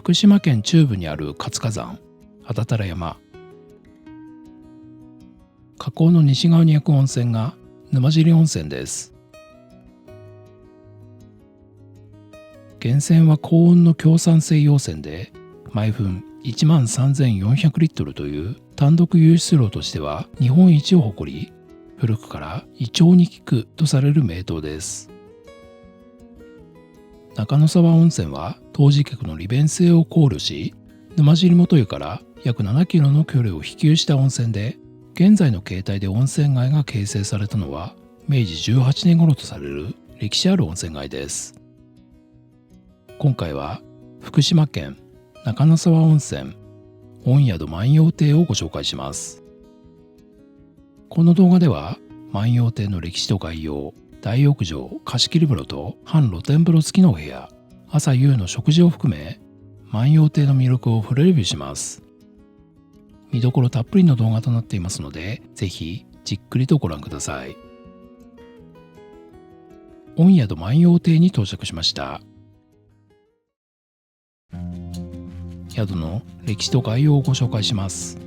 福島県中部にある活火山、安達太良山。火口の西側に焼く温泉が沼尻温泉です。源泉は高温の強酸性溶泉で、毎分13,400リットルという単独湧出量としては日本一を誇り、古くから胃腸に効くとされる名湯です。中野沢温泉は湯治客の利便性を考慮し、沼尻元湯から約7キロの距離を飛級した温泉で、現在の形態で温泉街が形成されたのは明治18年頃とされる歴史ある温泉街です。今回は福島県中野沢温泉御宿万葉亭をご紹介します。この動画では万葉亭の歴史と概要、大浴場、貸切風呂と半露天風呂付きのお部屋、朝夕の食事を含め万葉亭の魅力をフルレビューします。見どころたっぷりの動画となっていますので、ぜひじっくりとご覧ください。御宿万葉亭に到着しました。宿の歴史と概要をご紹介します。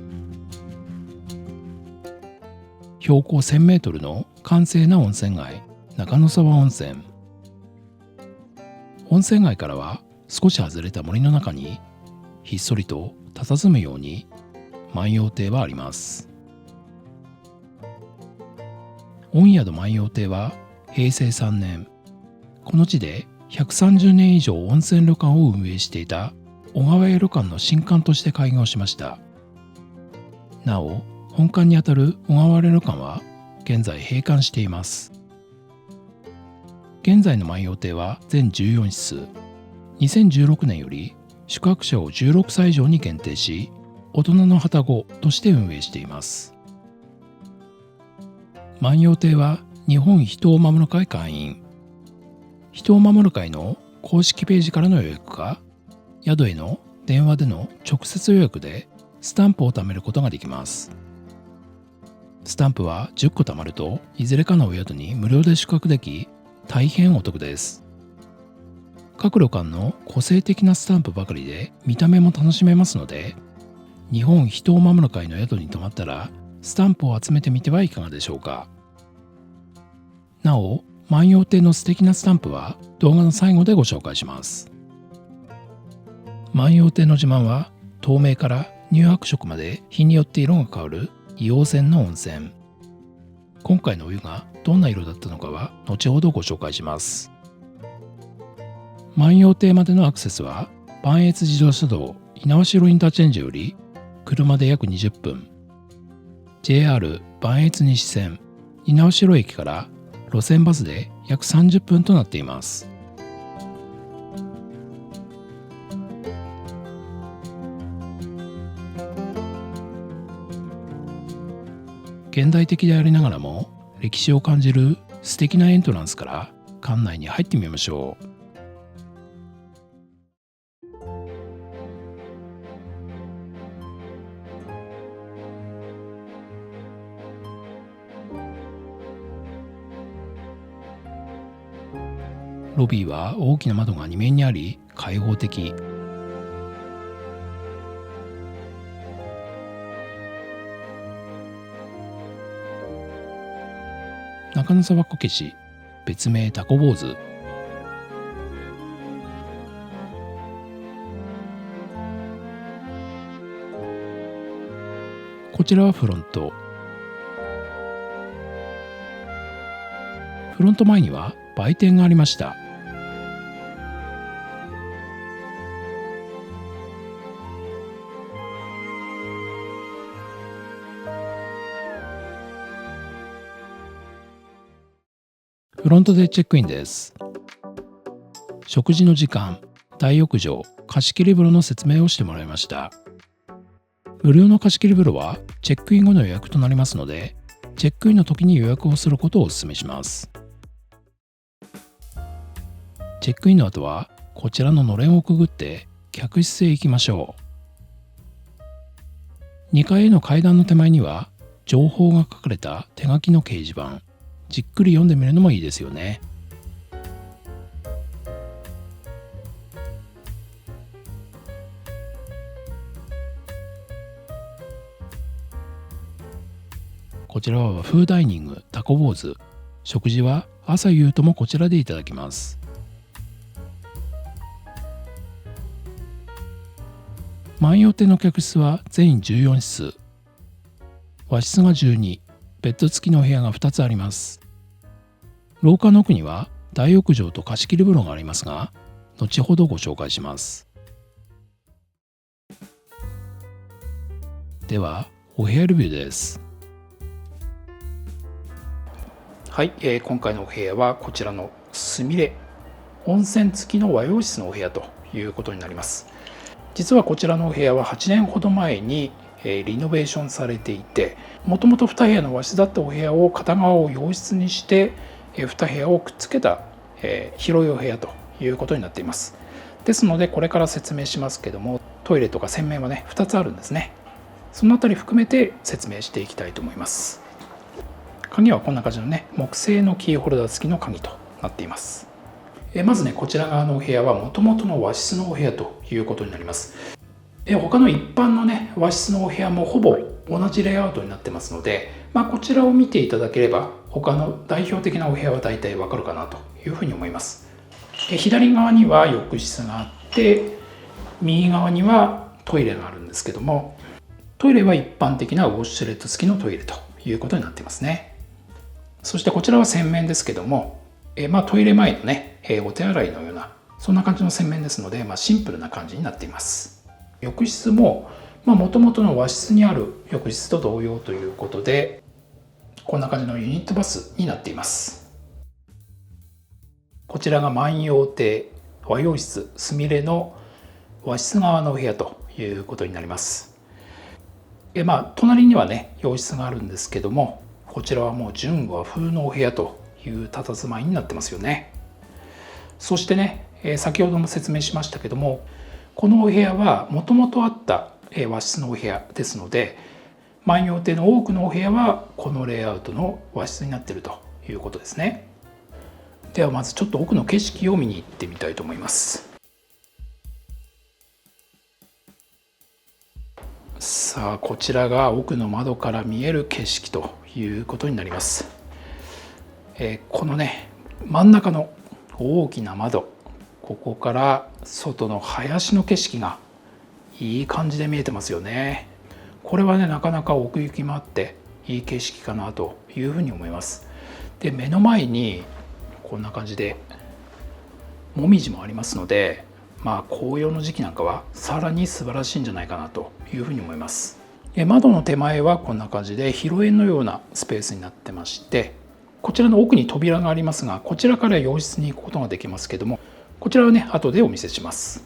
標高 1000 メートルの閑静な温泉街、中野沢温泉。温泉街からは少し外れた森の中にひっそりと佇むように万葉亭はあります。御宿万葉亭は平成3年、この地で130年以上温泉旅館を運営していた小川屋旅館の新館として開業しました。なお、本館にあたる小川屋旅館は現在閉館しています。現在の万葉亭は全14室、2016年より宿泊者を16歳以上に限定し、大人の旅籠として運営しています。万葉亭は日本秘湯守会会員。秘湯守会の公式ページからの予約か、宿への電話での直接予約でスタンプを貯めることができます。スタンプは10個貯まるといずれかのお宿に無料で宿泊でき、大変お得です。各旅館の個性的なスタンプばかりで見た目も楽しめますので、日本秘湯守会の宿に泊まったらスタンプを集めてみてはいかがでしょうか。なお、万葉亭の素敵なスタンプは動画の最後でご紹介します。万葉亭の自慢は透明から乳白色まで日によって色が変わる硫黄泉の温泉。今回のお湯がどんな色だったのかは後ほどご紹介します。万葉亭までのアクセスは磐越自動車道猪苗代インターチェンジより車で約20分、 JR 磐越西線猪苗代駅から路線バスで約30分となっています。現代的でありながらも歴史を感じる素敵なエントランスから館内に入ってみましょう。ロビーは大きな窓が2面にあり開放的。中野沢こけし、別名タコ坊主。こちらはフロント。フロント前には売店がありました。フロントでチェックインです。食事の時間、大浴場、貸切風呂の説明をしてもらいました。無料の貸切風呂はチェックイン後の予約となりますので、チェックインの時に予約をすることをお勧めします。チェックインの後はこちらののれんをくぐって客室へ行きましょう。2階への階段の手前には情報が書かれた手書きの掲示板、じっくり読んでみるのもいいですよね。ちらは和風ダイニングタコ坊主。食事は朝夕ともこちらでいただきます。万葉亭の客室は全14室。和室が12、ベッド付きのお部屋が2つあります。廊下の奥には大浴場と貸し切り風呂がありますが、後ほどご紹介します。では、お部屋レビューです。はい、今回のお部屋はこちらのすみれ温泉付きの和洋室のお部屋ということになります。実はこちらのお部屋は8年ほど前にリノベーションされていて、もともと2部屋の和室だったお部屋を片側を洋室にして2部屋をくっつけた広いお部屋ということになっています。ですのでこれから説明しますけども、トイレとか洗面はね2つあるんですね。そのあたり含めて説明していきたいと思います。鍵はこんな感じのね木製のキーホルダー付きの鍵となっています。まずねこちら側のお部屋はもともとの和室のお部屋ということになります。他の一般のね和室のお部屋もほぼ同じレイアウトになってますので、こちらを見ていただければ他の代表的なお部屋は大体わかるかなというふうに思います。左側には浴室があって、右側にはトイレがあるんですけども、トイレは一般的なウォッシュレット付きのトイレということになっていますね。そしてこちらは洗面ですけども、トイレ前のねお手洗いのようなそんな感じの洗面ですので、シンプルな感じになっています。浴室ももともとの和室にある浴室と同様ということで、こんな感じのユニットバスになっています。こちらが万葉亭和洋室すみれの和室側のお部屋ということになります。隣にはね洋室があるんですけども、こちらはもう純和風のお部屋という佇まいになってますよね。そしてね、先ほども説明しましたけども、このお部屋はもともとあった和室のお部屋ですので、万葉亭の多くのお部屋はこのレイアウトの和室になっているということですね。ではまずちょっと奥の景色を見に行ってみたいと思います。さあこちらが奥の窓から見える景色ということになります。このね真ん中の大きな窓、ここから外の林の景色がいい感じで見えてますよね。これはねなかなか奥行きもあっていい景色かなというふうに思います。で目の前にこんな感じでもみじもありますので、紅葉の時期なんかはさらに素晴らしいんじゃないかなというふうに思います。窓の手前はこんな感じで広縁のようなスペースになってまして、こちらの奥に扉がありますが、こちらから洋室に行くことができますけども、こちらはね後でお見せします。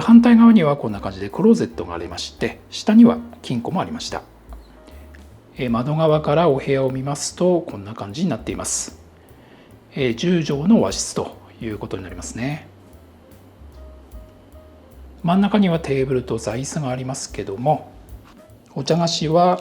反対側にはこんな感じでクローゼットがありまして、下には金庫もありました。窓側からお部屋を見ますとこんな感じになっています。10畳の和室ということになりますね。真ん中にはテーブルと座椅子がありますけども、お茶菓子は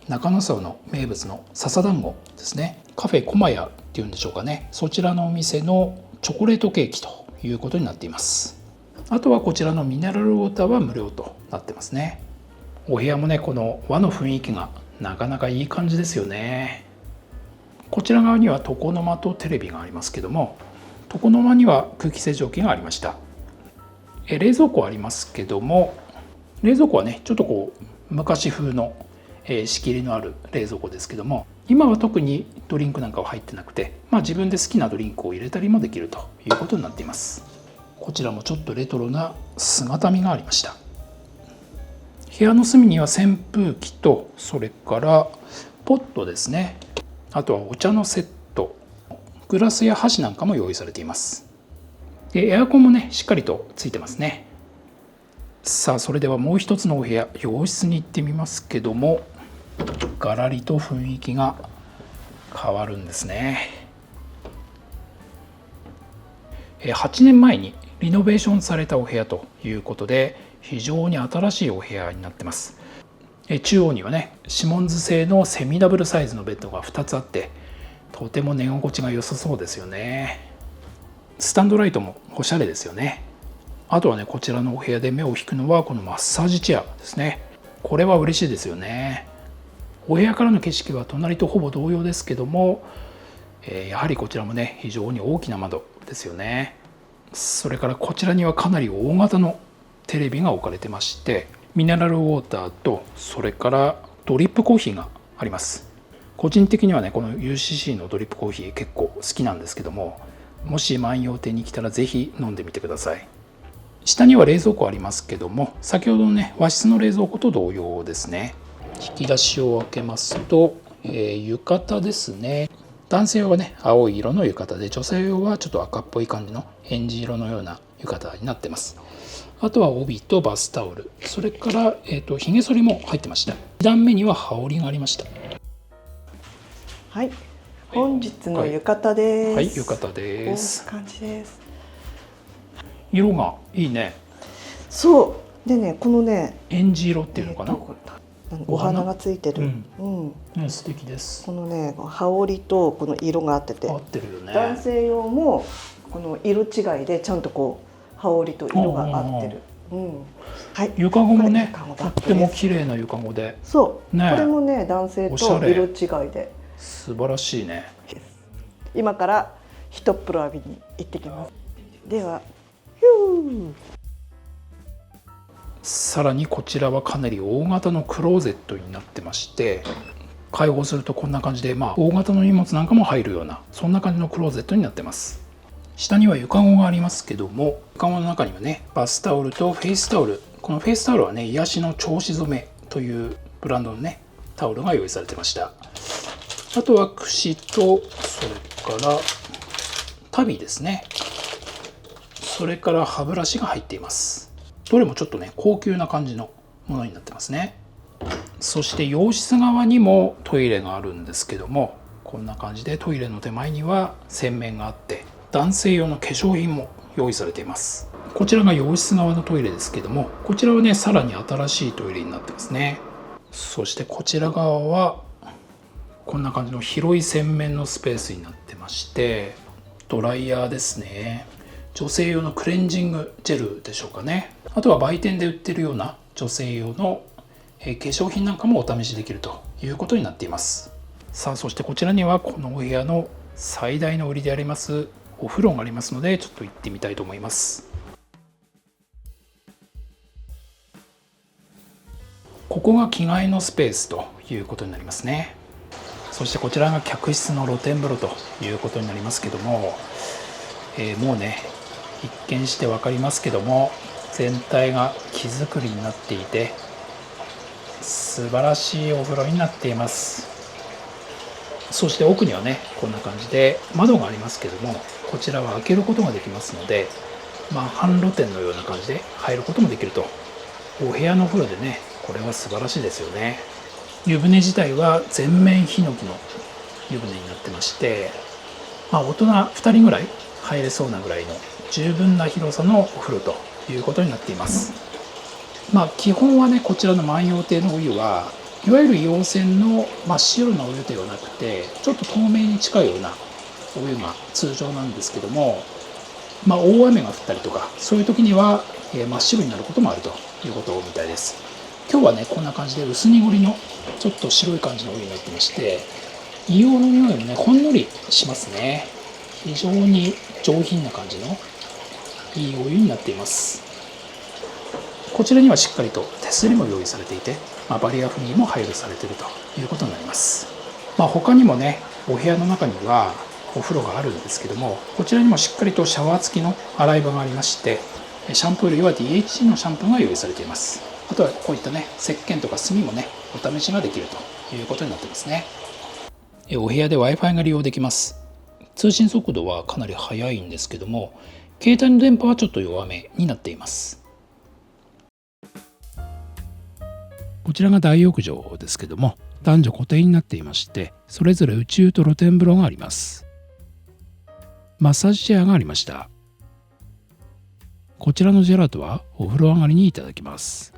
中野沢の名物の笹団子ですね。カフェ駒屋っていうんでしょうかね、そちらのお店のチョコレートケーキということになっています。あとはこちらのミネラルウォーターは無料となってますね。お部屋もねこの和の雰囲気がなかなかいい感じですよね。こちら側には床の間とテレビがありますけども、床の間には空気清浄機がありました。冷蔵庫ありますけども、冷蔵庫はねちょっと昔風の仕切りのある冷蔵庫ですけども、今は特にドリンクなんかは入ってなくて、自分で好きなドリンクを入れたりもできるということになっています。こちらもちょっとレトロな姿見がありました。部屋の隅には扇風機と、それからポットですね、あとはお茶のセット、グラスや箸なんかも用意されています。でエアコンもねしっかりとついてますね。さあそれではもう一つのお部屋、洋室に行ってみますけども、ガラリと雰囲気が変わるんですね。8年前にリノベーションされたお部屋ということで、非常に新しいお部屋になってます。中央にはねシモンズ製のセミダブルサイズのベッドが2つあって、とても寝心地が良さそうですよね。スタンドライトもおしゃれですよね。あとはねこちらのお部屋で目を引くのはこのマッサージチェアですね。これは嬉しいですよね。お部屋からの景色は隣とほぼ同様ですけども、やはりこちらもね非常に大きな窓ですよね。それからこちらにはかなり大型のテレビが置かれてまして、ミネラルウォーターとそれからドリップコーヒーがあります。個人的にはねこの UCC のドリップコーヒー結構好きなんですけども、もし万葉亭に来たらぜひ飲んでみてください。下には冷蔵庫ありますけども、先ほどのね和室の冷蔵庫と同様ですね。引き出しを開けますと、浴衣ですね。男性用はね青い色の浴衣で、女性用はちょっと赤っぽい感じのエンジ色のような浴衣になってます。あとは帯とバスタオル、それから、ひげ剃りも入ってました。2段目には羽織がありました。はい、本日の浴衣です。はい、浴衣です。こんな感じです。色がいいね。そうでね、このねエンジ色っていうのかな、お花がついてる、ね、素敵です。このね羽織とこの色が合ってて、合ってるよね。男性用もこの色違いでちゃんとこう羽織と色が合ってる。はい、床子もねとっても綺麗な床子で、そう、ね、これもね男性と色違いで素晴らしいね。今から一風呂浴びに行ってきます。ではさらにこちらはかなり大型のクローゼットになってまして、開放するとこんな感じで、大型の荷物なんかも入るような、そんな感じのクローゼットになってます。下には床子がありますけども、床子の中にはねバスタオルとフェイスタオル、このフェイスタオルはね癒しの銚子染めというブランドのねタオルが用意されてました。あとは櫛と、それから足袋ですね、それから歯ブラシが入っています。どれもちょっとね高級な感じのものになってますね。そして洋室側にもトイレがあるんですけども、こんな感じでトイレの手前には洗面があって、男性用の化粧品も用意されています。こちらが洋室側のトイレですけども、こちらはねさらに新しいトイレになってますね。そしてこちら側はこんな感じの広い洗面のスペースになってまして、ドライヤーですね、女性用のクレンジングジェルでしょうかね。あとは売店で売ってるような女性用の化粧品なんかもお試しできるということになっています。さあ、そしてこちらにはこのお部屋の最大の売りでありますお風呂がありますので、ちょっと行ってみたいと思います。ここが着替えのスペースということになりますね。そしてこちらが客室の露天風呂ということになりますけども、もうね一見して分かりますけども、全体が木造りになっていて素晴らしいお風呂になっています。そして奥にはねこんな感じで窓がありますけども、こちらは開けることができますので、半露天のような感じで入ることもできると。お部屋のお風呂でね、これは素晴らしいですよね。湯船自体は全面ヒノキの湯船になってまして、大人2人ぐらい入れそうなぐらいの十分な広さのお風呂ということになっています。基本はねこちらの万葉亭のお湯はいわゆる硫黄泉の真っ白なお湯ではなくて、ちょっと透明に近いようなお湯が通常なんですけども、大雨が降ったりとかそういう時には真っ白になることもあるということみたいです。今日はねこんな感じで薄濁りのちょっと白い感じのお湯になってまして、硫黄の匂いもねほんのりしますね。非常に上品な感じのいいお湯になっています。こちらにはしっかりと手すりも用意されていて、バリアフリーも配慮されているということになります。他にもねお部屋の中にはお風呂があるんですけども、こちらにもしっかりとシャワー付きの洗い場がありまして、シャンプー類は DHC のシャンプーが用意されています。あとはこういったね石鹸とか炭もねお試しができるということになってますね。お部屋で Wi-Fi が利用できます。通信速度はかなり速いんですけども、携帯の電波はちょっと弱めになっています。こちらが大浴場ですけども、男女固定になっていまして、それぞれ宇宙と露天風呂があります。マッサージチェアがありました。こちらのジェラートはお風呂上がりにいただきます。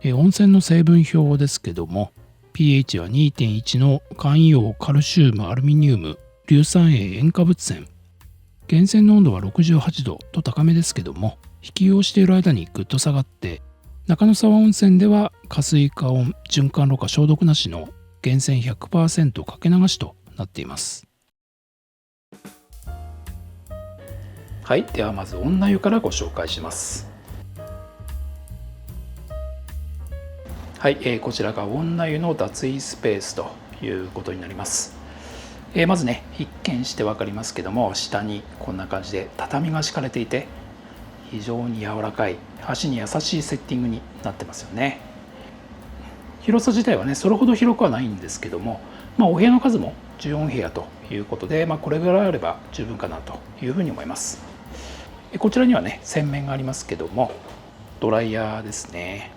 温泉の成分表ですけども、pH は 2.1 の含硫カルシウムアルミニウム硫酸塩塩化物泉、源泉の温度は68度と高めですけども、引き用している間にぐっと下がって中野沢温泉では加水化温循環ろ過消毒なしの源泉 100% かけ流しとなっています。はい、ではまず女湯からご紹介します。はい、こちらが女湯の脱衣スペースということになります。まずね、一見して分かりますけども、下にこんな感じで畳が敷かれていて、非常に柔らかい足に優しいセッティングになってますよね。広さ自体はねそれほど広くはないんですけども、お部屋の数も14部屋ということで、これぐらいあれば十分かなというふうに思います。こちらにはね洗面がありますけども、ドライヤーですね。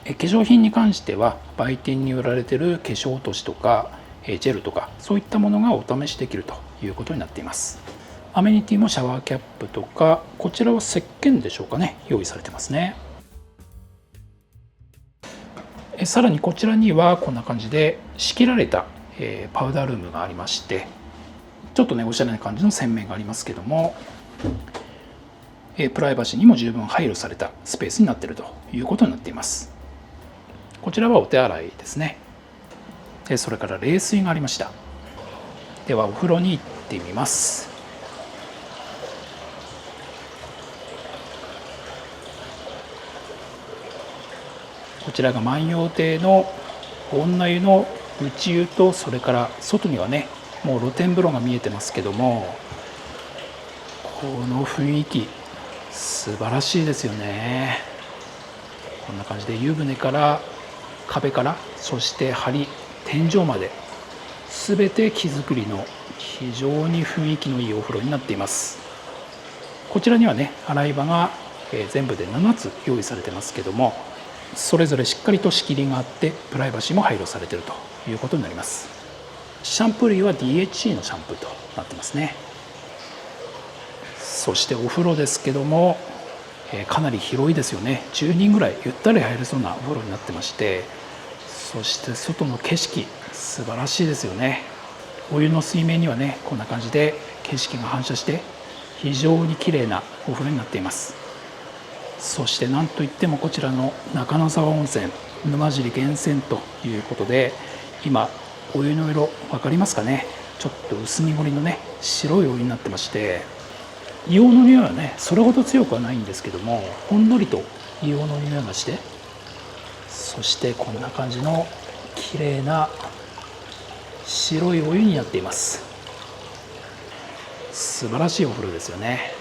化粧品に関しては売店に売られている化粧落としとかジェルとかそういったものがお試しできるということになっています。アメニティもシャワーキャップとか、こちらは石鹸でしょうかね、用意されてますね。さらにこちらにはこんな感じで仕切られたパウダールームがありまして、ちょっとねおしゃれな感じの洗面がありますけども、プライバシーにも十分配慮されたスペースになっているということになっています。こちらはお手洗いですね。それから冷水がありました。ではお風呂に行ってみます。こちらが万葉亭の女湯の内湯と、それから外にはねもう露天風呂が見えてますけども、この雰囲気素晴らしいですよね。こんな感じで湯船から壁から、そして梁、天井まで全て木造りの非常に雰囲気のいいお風呂になっています。こちらにはね洗い場が全部で7つ用意されてますけども、それぞれしっかりと仕切りがあってプライバシーも配慮されているということになります。シャンプー類は DHC のシャンプーとなってますね。そしてお風呂ですけども、かなり広いですよね。10人ぐらいゆったり入れそうなお風呂になってまして、そして外の景色素晴らしいですよね。お湯の水面にはねこんな感じで景色が反射して非常に綺麗なお風呂になっています。そしてなんといってもこちらの中野沢温泉沼尻源泉ということで、今お湯の色分かりますかね。ちょっと薄濁りのね白いお湯になってまして、硫黄の匂いはねそれほど強くはないんですけども、ほんのりと硫黄の匂いがして、そしてこんな感じの綺麗な白いお湯になっています。素晴らしいお風呂ですよね。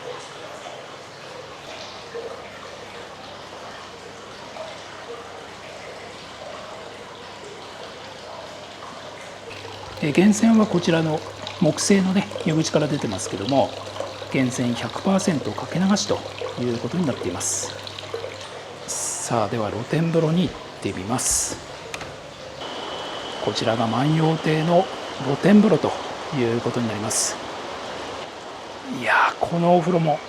源泉はこちらの木製のね湯口から出てますけども、源泉 100% かけ流しということになっています。さあでは露天風呂に行ってみます。こちらが万葉亭の露天風呂ということになります。いやー、このお風呂も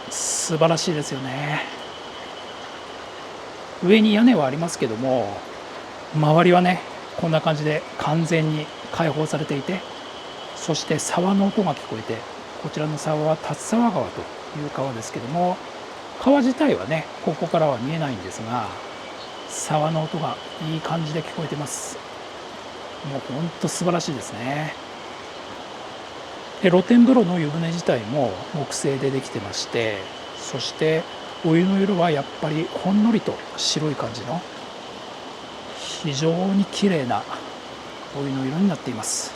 素晴らしいですよね。上に屋根はありますけども、周りはねこんな感じで完全に開放されていて、そして沢の音が聞こえて、こちらの沢は竜沢川という川ですけども、川自体はねここからは見えないんですが、沢の音がいい感じで聞こえてます。もう本当素晴らしいですね。で露天風呂の湯船自体も木製でできてまして、そしてお湯の色はやっぱりほんのりと白い感じの非常に綺麗なお湯の色になっています。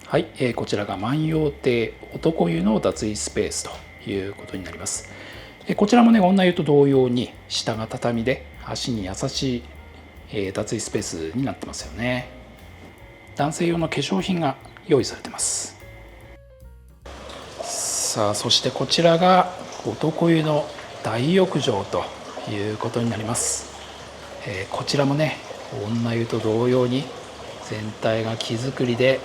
はい、こちらが万葉亭男湯の脱衣スペースということになります。こちらもね女湯と同様に下が畳で足に優しい脱衣スペースになってますよね。男性用の化粧品が用意されてます。さあそしてこちらが男湯の大浴場ということになります。こちらもね女湯と同様に全体が木造りで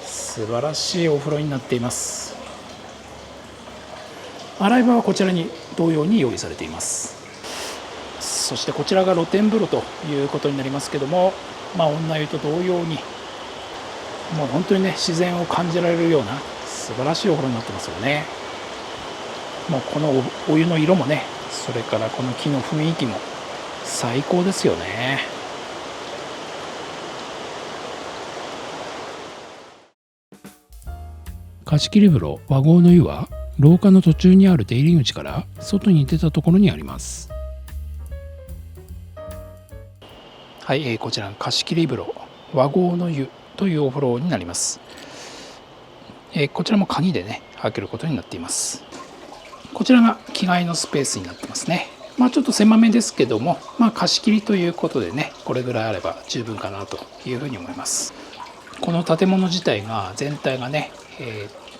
素晴らしいお風呂になっています。洗い場はこちらに同様に用意されています。そしてこちらが露天風呂ということになりますけども、女湯と同様にもう本当にね自然を感じられるような素晴らしいお風呂になってますよね。もうこのお湯の色もね、それからこの木の雰囲気も最高ですよね。貸切風呂和合の湯は廊下の途中にある出入り口から外に出たところにあります。はい、こちら貸切風呂和合の湯というお風呂になります。こちらも鍵でね開けることになっています。こちらが着替えのスペースになってますね。ちょっと狭めですけども、貸し切りということでね、これぐらいあれば十分かなというふうに思います。この建物自体が全体がね、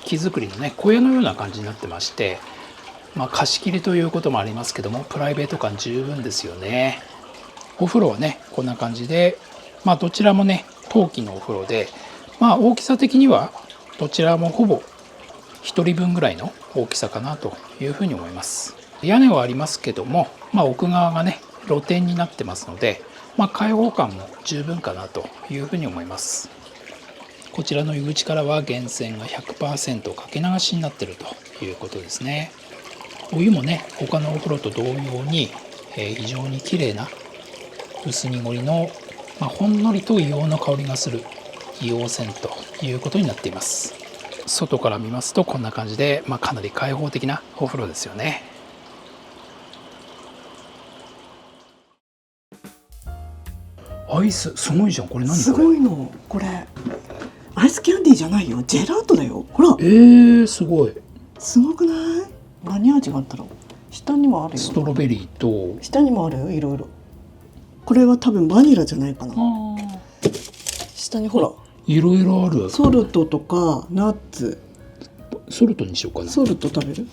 木造りのね小屋のような感じになってまして、貸し切りということもありますけども、プライベート感十分ですよね。お風呂はねこんな感じで、どちらもね陶器のお風呂で、大きさ的にはどちらもほぼ1人分ぐらいの大きさかなというふうに思います。屋根はありますけども、奥側がね露天になってますので、開放感も十分かなというふうに思います。こちらの湯口からは源泉が 100% かけ流しになっているということですね。お湯もね他のお風呂と同様に、非常に綺麗な薄濁りの、ほんのりと硫黄の香りがする硫黄泉ということになっています。外から見ますとこんな感じで、かなり開放的なお風呂ですよね。アイスすごいじゃん。これ何？すごいのこれ。アイスキャンディーじゃないよ、ジェラートだよ。ほら。すごい。すごくない？何味があったろう。下にもあるよ。ストロベリーと下にもあるよ、いろいろ。これは多分バニラじゃないかな。下にほら。いろいろある。ソルトとかナッツ。ソルトにしようかな。ソルト食べる？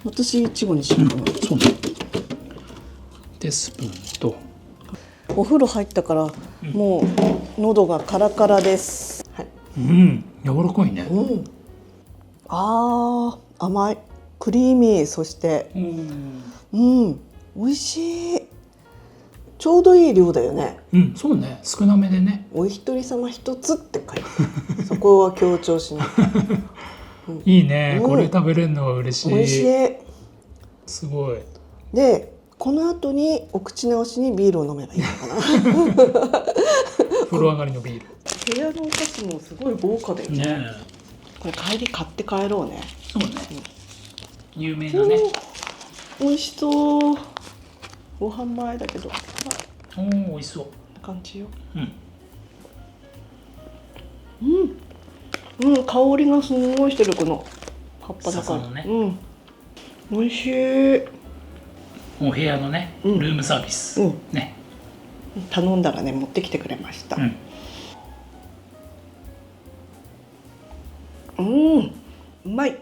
私イチゴにしようかな。そうね。でスプーンと。お風呂入ったからもう喉がカラカラです。はい。柔らかいね。甘い、クリーミー、そして美味しい。ちょうどいい量だよね。そうね、少なめでね。お一人様一つって書いてある。そこは強調しない。いいね、これ食べれるのは嬉しい。美味しい。すごい。でこの後にお口直しにビールを飲めばいいのかな。風呂上がりのビール。部屋のお菓子もすごい豪華だよね。これ帰り買って帰ろうね。そうね。有名なね。美味しそう。ご飯前だけど。美味しそう。感じよ。香りがすごいしてる、この葉っぱだから。美味しい。お部屋のね、ルームサービス。ね。頼んだらね、持ってきてくれました。うまい。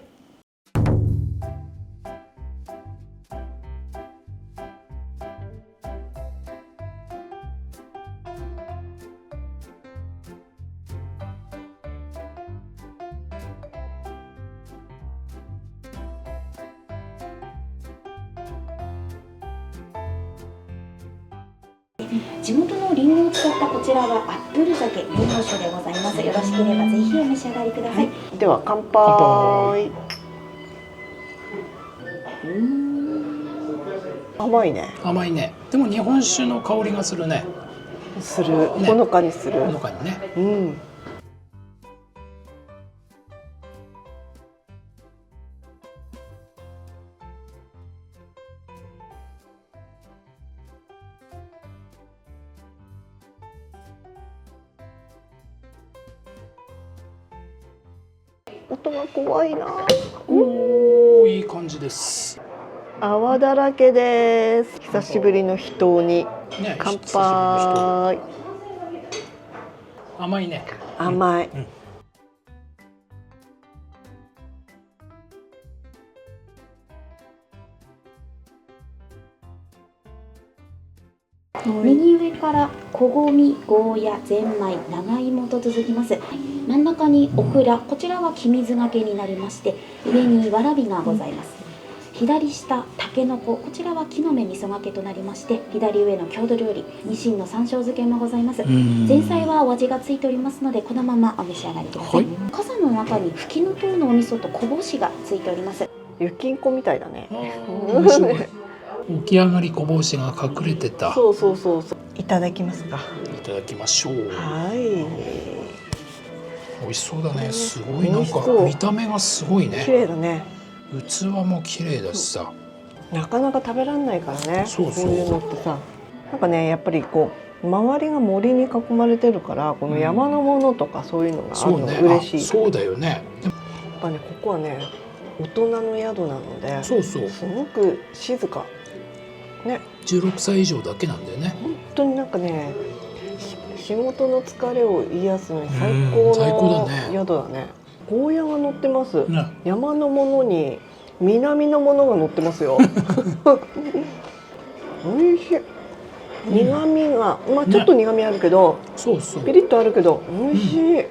地元のリンゴを使ったこちらはアップル酒日本酒でございます。よろしければぜひお召し上がりください。では乾杯。甘いね。甘いね。でも日本酒の香りがするね。する。ほのかにする。ほのかにね。音が怖いな。いい感じです。泡だらけです。久しぶりの秘湯に乾杯。甘いね。甘い。右上からこごみ、ゴーヤ、ゼンマイ、長芋と続きます。真ん中にオクラ、こちらは黄水がけになりまして、上にわらびがございます。左下たけのこ、こちらは木の芽味噌がけとなりまして、左上の郷土料理ニシンの山椒漬けもございます。前菜はお味がついておりますので、このままお召し上がりください。傘の中にふきのとうのお味噌とこぼしがついております。ゆきんこみたいだね。面白い。起き上がりこぼしが隠れてた。そうそうそうそう。いただきますか。いただきましょう。はい。美味しそうだね。すごいなんか美味しそう見た目がすごい綺ね。麗だね。器も綺麗だしさ。なかなか食べられないからね。そうそういうのってさ、なんかねやっぱりこう周りが森に囲まれてるから、この山のものとかそういうのがあるのそうね。嬉しい。そうだよね。やっぱねここはね大人の宿なので、そうそう。すごく静か。ね。16歳以上だけなんだよね。本当になんかね、仕事の疲れを癒すのに最最高高のだね宿だね。ゴーヤが乗ってます。ね。山のものに南のものが乗ってますよ。美味しい。苦味が、まあちょっと苦味あるけど、そうそう。ピリッとあるけど美味しい。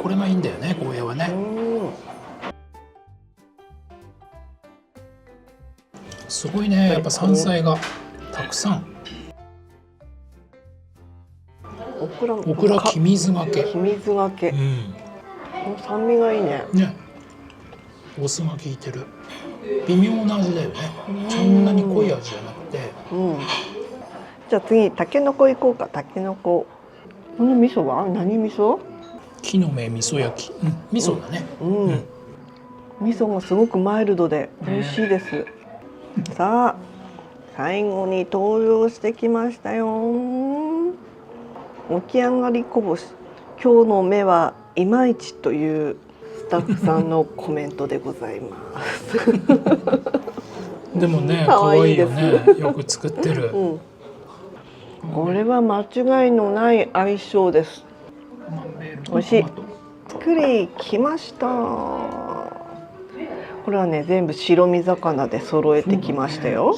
これがいいんだよね、ゴーヤはね。すごいね、やっぱ山菜がたくさん。オクラ黄水がけ。黄水がけ。うん。この酸味がいいね。ね。お酢が効いてる。微妙な味だよね。そんなに濃い味じゃなくて。うん。じゃあ次たけのこ行こうか。たけのこ。この味噌は何味噌？木の芽味噌焼き。うん、味噌だね。うん。味噌がすごくマイルドで美味しいです。さあ最後に登場してきましたよ。起き上がりこぼし。今日の目はいまいちというスタッフさんのコメントでございます。でもね、可可愛い愛いよね。ですよく作ってる。うん。これは間違いのない相性です。美味しい。作りきました。これはね全部白身魚で揃えてきましたよ。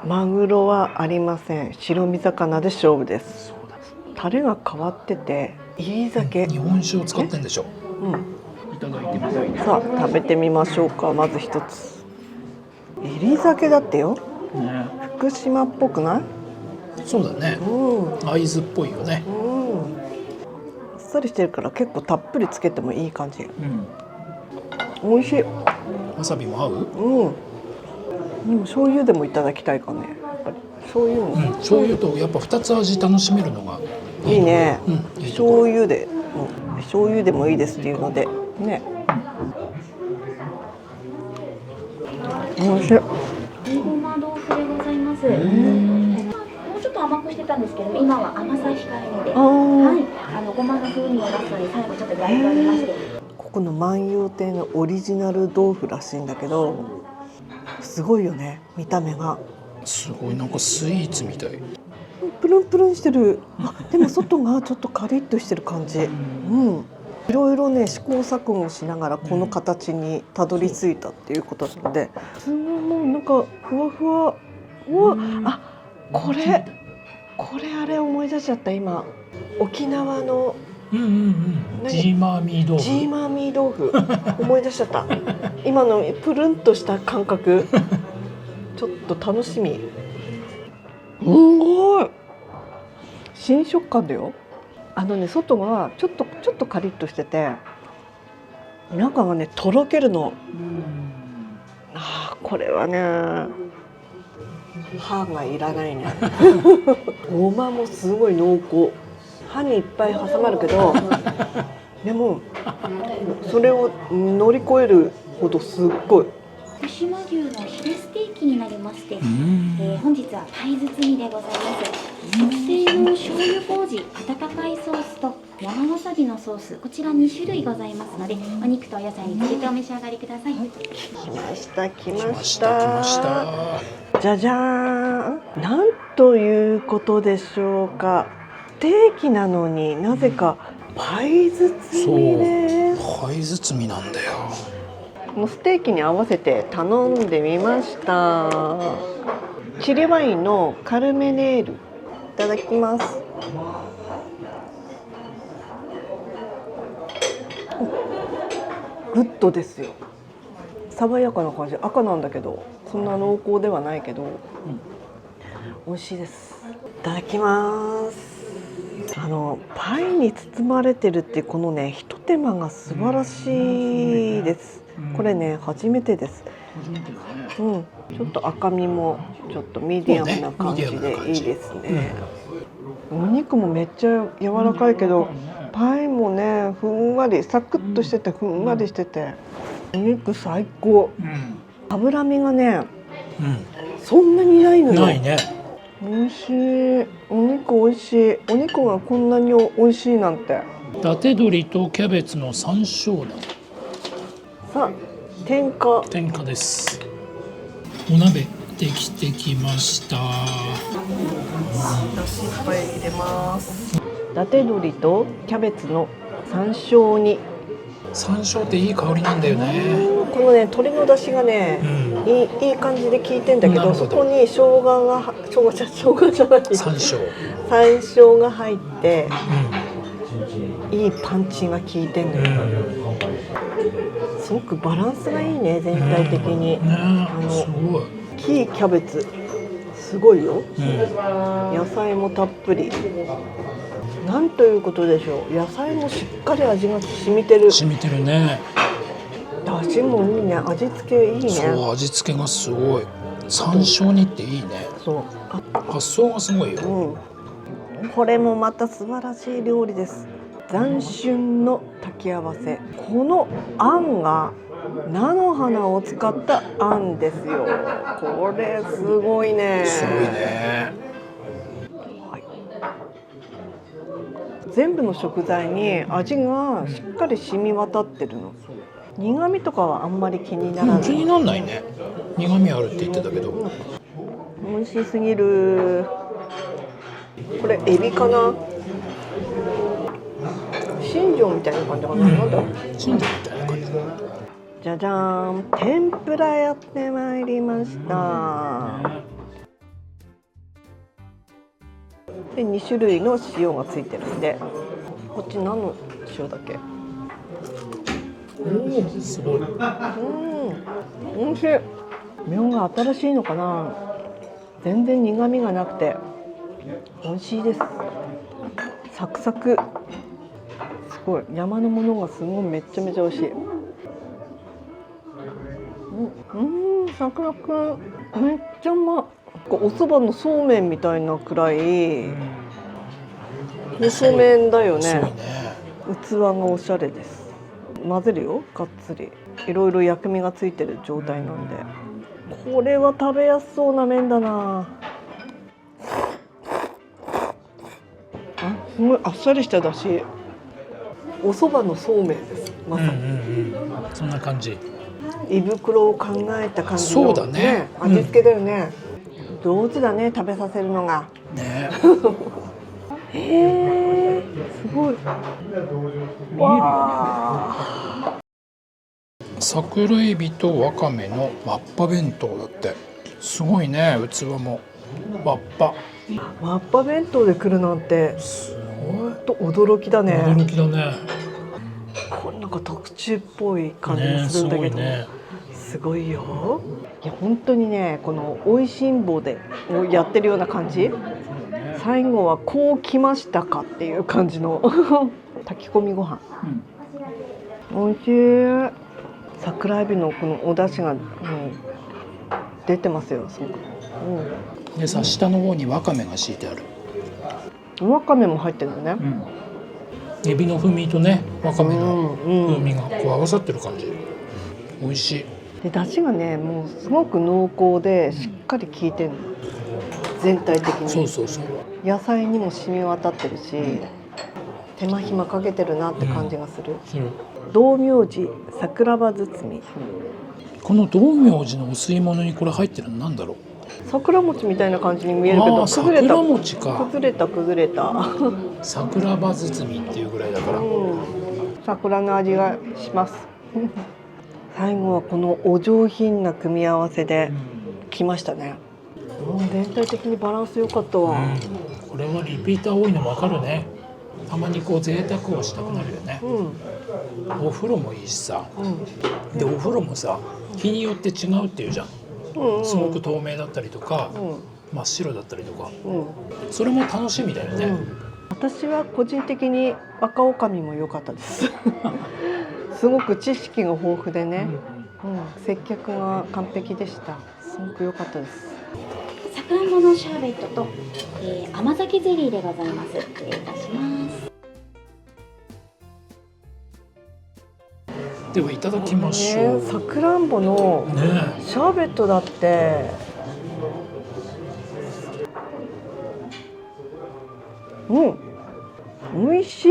マグロはありません。白身魚で勝負です。タレが変わってて煎り酒。日本酒を使ってんでしょ。うん。いただいてみたい。さあ食べてみましょうか。まず一つ。煎り酒だってよ。ね。福島っぽくない？そうだね。うん。会津っぽいよね。あっさりしてるから結構たっぷりつけてもいい感じ。うん。美味しい。わさびも合う？うん。でも醤油でもいただきたいかね。やっぱり醤油も。うん。醤油とやっぱ2つ味楽しめるのがいいね。うん。いいところ。醤油で、醤油でもいいですっていうのでね。美味しい。ごま豆腐でございます。もうちょっと甘くしてたんですけど、今は甘さ控えめで、はい、ごまの風味を出すのに最後ちょっと焼いておりまして。ここの万葉亭のオリジナル豆腐らしいんだけど、すごいよね見た目が。すごいなんかスイーツみたい。プルンプルンしてる。でも外がちょっとカリッとしてる感じ。うん。いろいろね試行錯誤しながらこの形にたどり着いたっていうことなので、すごいもうなんかふわふわ。うわ、あ、これあれ思い出しちゃった今。沖縄のうんうんうん。ジーマーミー豆腐。ジーマーミー豆腐思い出しちゃった。今のプルンとした感覚。ちょっと楽しみ。すごい。新食感だよ。外がちょっとカリッとしてて、中がねとろけるの。ああ、これはね歯がいらないね。ごまもすごい濃厚。歯にいっぱい挟まるけど、でもそれを乗り越えるほどすっごい。福島牛のヒレステーキになりまして、本日はパイ包みでございます。特製の醤油麹、温かいソースと山わさびのソース、こちら2種類ございますので、お肉とお野菜につけてお召し上がりください。来ました来ま来しましたた。じゃじゃーん。なんということでしょうか。ステーキなのになぜかパイ包みです。パイ包みなんだよ。もうステーキに合わせて頼んでみました。チリワインのカルメネールいただきます。グッドですよ。爽やかな感じ。赤なんだけどそんな濃厚ではないけど、美味しいです。いただきます。パイに包まれてるっていうこのね、ひと手間が素晴らしいです。これね、初めてです。ちょっと赤身もちょっとミディアムな感じでいいですね。お肉もめっちゃ柔らかいけど、パイもね、ふんわり、サクッとしててふんわりしてて、お肉最高。脂身がね、そんなにないのよ。ないね。美味しい。お肉美味しい。お肉がこんなに美味しいなんて。伊達鶏とキャベツの山椒だ。さあ、天かです。お鍋できてきました。だしいっぱい入れます。伊達鶏とキャベツの山椒煮。山椒っていい香りなんだよね。このね、鶏の出汁がね、いい感じで効いてんだけど、そこに生姜じゃない。山椒が入って、いいパンチが効いてんだよ。すごくバランスがいいね、全体的に。すごい。キャベツすごいよ。野菜もたっぷり。なんということでしょう。野菜もしっかり味が染みてる。染みてるね。だしもいいね。味付けいいね。そう、味付けがすごい。山椒煮っていいね。そう。発想がすごいよ。これもまた素晴らしい料理です。斬春の炊き合わせ。このあんが菜の花を使ったあんですよ。これすごいね。すごいね。全部の食材に味がしっかり染み渡ってるの。苦味とかはあんまり気にならない。気にならないね。苦味あるって言ってたけど。美味しすぎる。これエビかな。新庄みたいな感じかな。なんだ。新庄みたいな感じ。じゃじゃーん、天ぷらやってまいりました。で、2種類の塩がついてるんで、こっち何の塩だっけ？すごい。美味しい。麺が新しいのかな。全然苦味がなくて美味しいです。サクサク。すごい。山のものがすごいめっちゃめちゃ美味しい。サクサク。めっちゃうまい。お蕎麦のそうめんみたいなくらい細麺だよね。器がおしゃれです。混ぜるよ、がっつり。いろいろ薬味がついてる状態なんで、これは食べやすそうな麺だな。すごいあっさりしただし。お蕎麦のそうめんです。まさに。そんな感じ。胃袋を考えた感じの、そうだね。味付けだよね。上手だね、食べさせるのが。ね。へえ、すごい。わあ。桜エビとわかめのわっぱ弁当だって。すごいね、器も。わっぱ。わっぱ弁当で来るなんて。すごい。と驚きだね。驚きだね。これなんか特注っぽい感じがするんだけど。すごいよ。いや本当にね、この美味しんぼでやってるような感じ。最後はこう来ましたかっていう感じの炊き込みご飯。美味しい。桜エビのこのお出汁が、出てますよ。すごく。でさ、下の方にわかめが敷いてある。わかめも入ってるのね。エビの風味とね、わかめの風味がこう合わさってる感じ。美味しい。で出汁がね、もうすごく濃厚でしっかり効いてるの。全体的に。そう。野菜にも染み渡ってるし、手間暇かけてるなって感じがする。道明寺桜葉包み。この道明寺のお吸い物にこれ入ってるのなんだろう。桜餅みたいな感じに見えるけど、崩れた。桜餅か。崩れた。桜葉包みっていうぐらいだから。桜の味がします。最後はこのお上品な組み合わせで来ましたね。全体的にバランス良かったわ。これはリピーター多いの分かるね。たまにこう贅沢をしたくなるよね。お風呂もいいしさ。でお風呂もさ、日によって違うっていうじゃん。うんうん、すごく透明だったりとか、うん真っ白だったりとか、うん、それも楽しみだよね。私は個人的に若女将も良かったですすごく知識が豊富でね、接客が完璧でした。すごく良かったです。さくらんぼのシャーベットと、甘酒ゼリーでございます。失礼いたします。ではいただきましょう。さくらんぼのシャーベットだって、美味しい。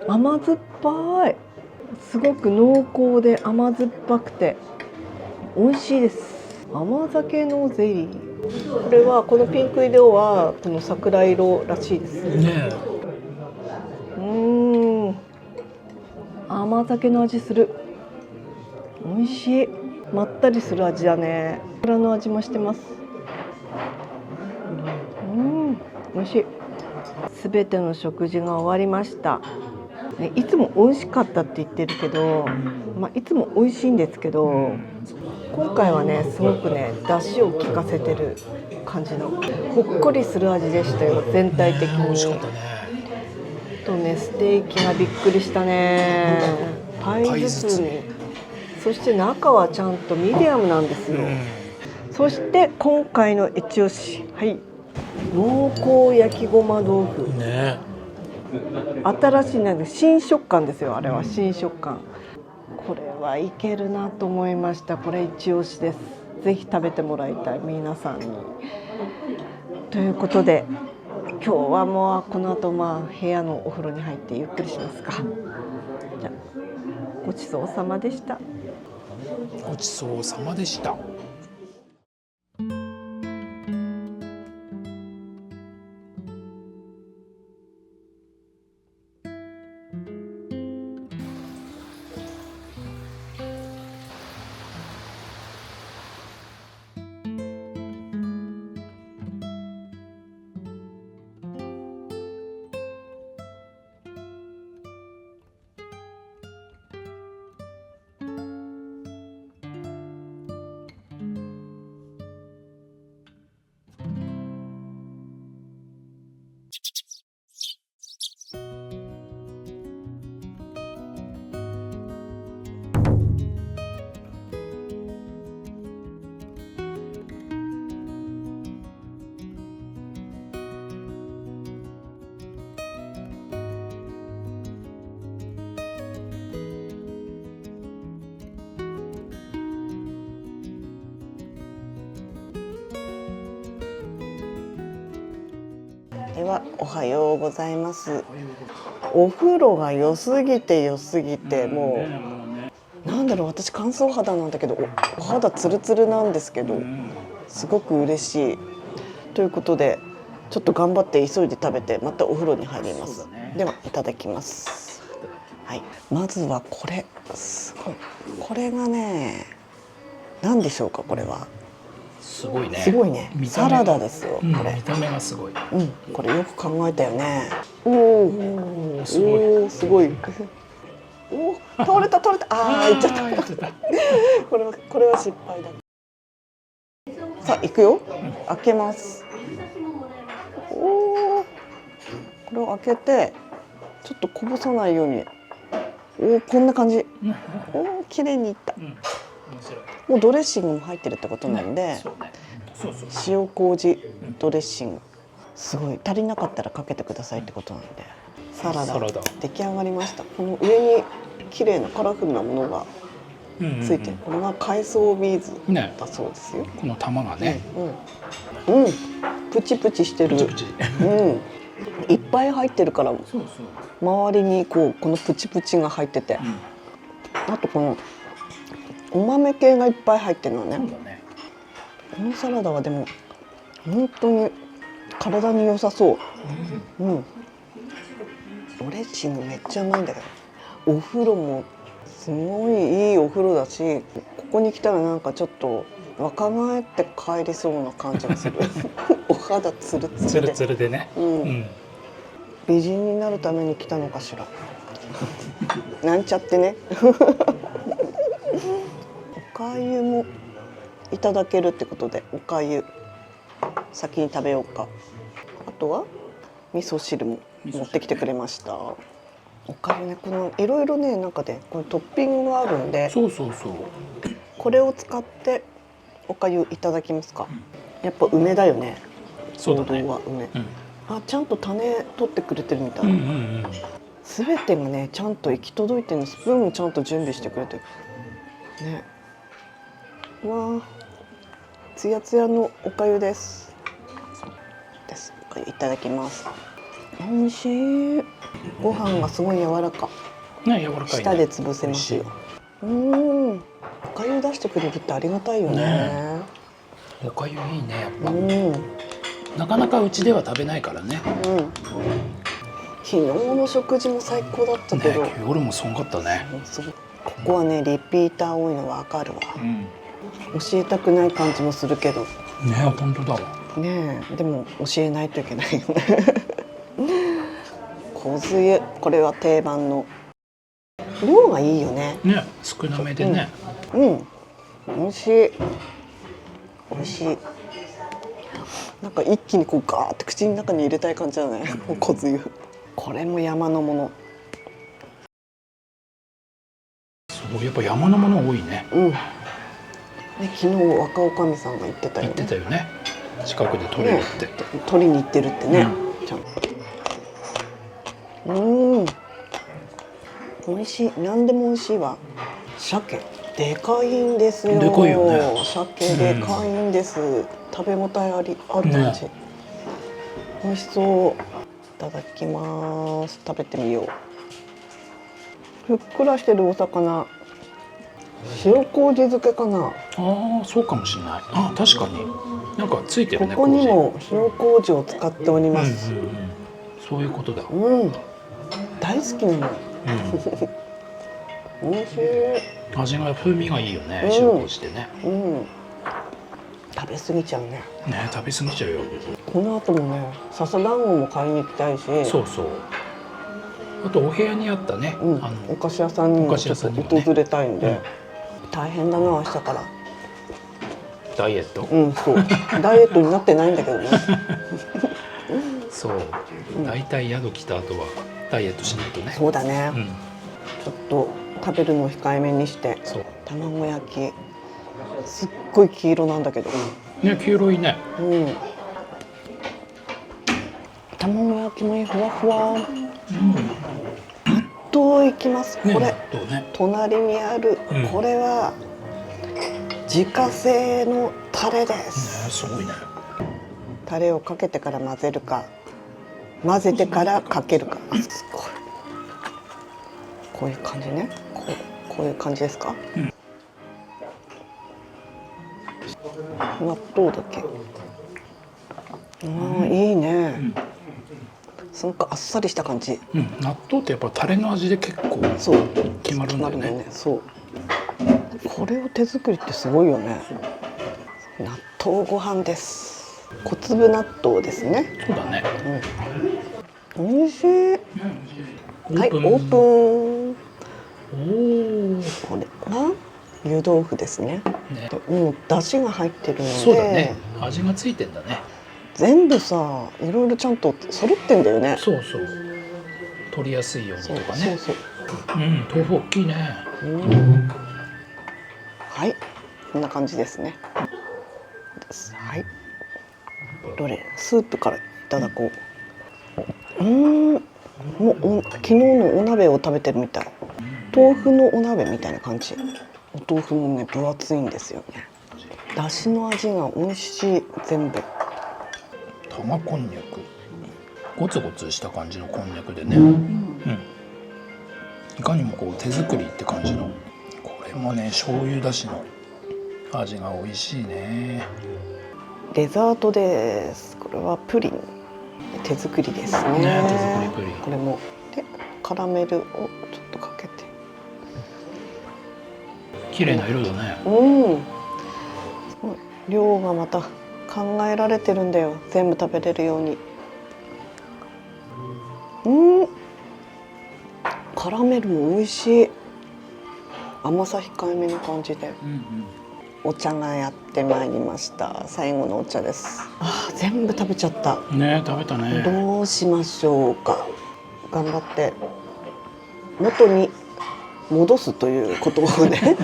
甘酸っぱい。すごく濃厚で甘酸っぱくて美味しいです。甘酒のゼリー。これはこのピンク色はこの桜色らしいですね。甘酒の味する。美味しい。まったりする味だね。桜の味もしてます。美味しい。すべての食事が終わりました。ね、いつも美味しかったって言ってるけど、いつも美味しいんですけど、今回はねすごくね出汁を効かせてる感じのほっこりする味でしたよ。全体的に。美味しかったね。とね、ステーキがびっくりしたね。パイ包み。そして中はちゃんとミディアムなんですよ。そして今回の一押し、はい、濃厚焼きごま豆腐。ね。新しいなんで新食感ですよ。あれは新食感。これはいけるなと思いました。これ一押しです。ぜひ食べてもらいたい、皆さんに。ということで今日はもうこの後部屋のお風呂に入ってゆっくりしますか。じゃあごちそうさまでした。ごちそうさまでした。ではおはようございます。お風呂が良すぎてもうなんだろう、私乾燥肌なんだけど お肌ツルツルなんですけど、すごく嬉しい。ということでちょっと頑張って急いで食べてまたお風呂に入ります。ではいただきます。はい、まずはこれすごい。これがね、何でしょうか。これはすごいね。すごいね。サラダですよ。これ。見た目がすごい。これよく考えたよね。おお、すごい。すごい。おお、倒れた。ああ、いっちゃった。これは失敗だ。さあ、行くよ。開けます。おお、これを開けてちょっとこぼさないように。おお、こんな感じ。おお、綺麗にいった。もうドレッシングも入ってるってことなんで、塩麹ドレッシング、すごい。足りなかったらかけてくださいってことなんで、サラダ出来上がりました。この上に綺麗なカラフルなものがついてる、これが海藻ビーズだそうですよ。この玉がね、プチプチしてる。いっぱい入ってるから周りにこのプチプチが入ってて、あとこのお豆系がいっぱい入ってるのね。このサラダはでも本当に体に良さそう。ドレッシングめっちゃうまいんだけど、お風呂もすごいいいお風呂だし、ここに来たらなんかちょっと若返って帰りそうな感じがする。お肌ツルツルで。ツルツルでね。美人になるために来たのかしら。なんちゃってね。おかゆもいただけるってことで、おかゆ先に食べようか。あとは味噌汁も持ってきてくれました。おかゆね、このいろいろね、なんかね、このトッピングがあるんで、そうそうそう。これを使っておかゆいただきますか。やっぱ梅だよね。そうだね。王道は梅。うんあ、ちゃんと種取ってくれてるみたい。うんうんうん。すべてがね、ちゃんと行き届いてるの。スプーンもちゃんと準備してくれてる。ね。わあ、つやつやのおかゆです。おかゆいただきます。美味しい。ご飯がすごい柔らか。ね、柔らかいね。舌で潰せますよ。おかゆ出してくれるってありがたいよね。おかゆいいね、やっぱ。うん。なかなかうちでは食べないからね。昨日の食事も最高だったけど、夜もすごかったね。ここはね、リピーター多いのわかるわ。教えたくない感じもするけど。ね、本当だわ。ねえ、でも教えないといけないよね。小ゆ、これは定番の。量がいいよね。ね、少なめでね。美味しい。美味しい。なんか一気にこうガーって口の中に入れたい感じだね。小ゆ。これも山のもの。そう、やっぱ山のもの多いね。ね、昨日若女将さんが言ってたよね。言ってたよね。近くで取れるって。取りに行ってるってね。ちゃん美味しい。何でも美味しいわ。鮭でかいんですよ。でかいよね。鮭でかいんです。食べ応えある感じ。美味しそう。いただきます。食べてみよう。ふっくらしてるお魚。塩麹漬けかな。ああ、そうかもしれない。あ、確かに。なんかついてるね。ここにも塩麹を使っております。そういうことだ。大好きなの。美味しい。味が風味がいいよね。塩麹でね。食べ過ぎちゃうね。ね、食べ過ぎちゃうよ。この後もね、笹団子も買いに行きたいし。そうそう。あとお部屋にあったね。お菓子屋さんにもちょっと訪れたいんで。大変だな、明日から。ダイエット。そう。ダイエットになってないんだけどね。そう。大体宿来た後はダイエットしないとね。そうだね。ちょっと食べるのを控えめにして。卵焼き。すっごい黄色なんだけど。ね、黄色いね。卵焼きもいい、ふわふわ。納豆いきます。これ。隣にある。これは。自家製のタレです。すごいね。タレをかけてから混ぜるか。混ぜてからかけるか。すごい。こういう感じね。こういう感じですか。納豆だけ。いいね。なんかあっさりした感じ。納豆ってやっぱタレの味で結構決まるんだよね。そう。これを手作りってすごいよね。納豆ご飯です。小粒納豆ですね。そうだね。美味しい。はい、オープン。これは湯豆腐ですね。もう出汁が入ってるので。そうだね。味がついてんだね。全部さ、いろいろちゃんと揃ってんだよね。そうそう。取りやすいようにとかね。そう。豆腐大きいね。はい、こんな感じですね。はい。どれ、スープからいただこう。もう昨日のお鍋を食べてるみたい。豆腐のお鍋みたいな感じ。お豆腐もね、分厚いんですよね。だしの味が美味しい、全部。玉こんにゃく。ゴツゴツした感じのこんにゃくでね。いかにもこう手作りって感じの。これもね、醤油だしの味が美味しいね。デザートです。これはプリン。手作りですね。手作りプリン。これもでカラメルをちょっとかけて。綺麗な色だね。量がまた考えられてるんだよ。全部食べれるように。カラメルも美味しい。甘さ控えめな感じで。お茶がやってまいりました。最後のお茶です。全部食べちゃった。ね、食べたね。どうしましょうか。頑張って元に戻すということをね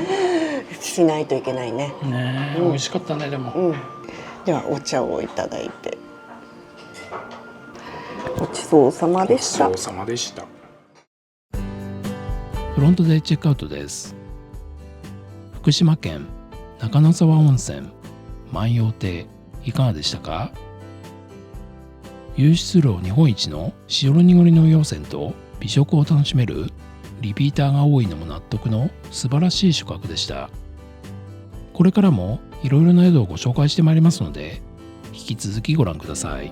しないといけないね。ね、美味しかったねでも。ではお茶をいただいて。ごちそうさまでした。ごちそうさまでした。フロントでチェックアウトです。福島県中野沢温泉万葉亭、いかがでしたか？湧出量日本一の白濁りの溶泉と美食を楽しめるリピーターが多いのも納得の素晴らしい宿泊でした。これからもいろいろな宿をご紹介してまいりますので、引き続きご覧ください。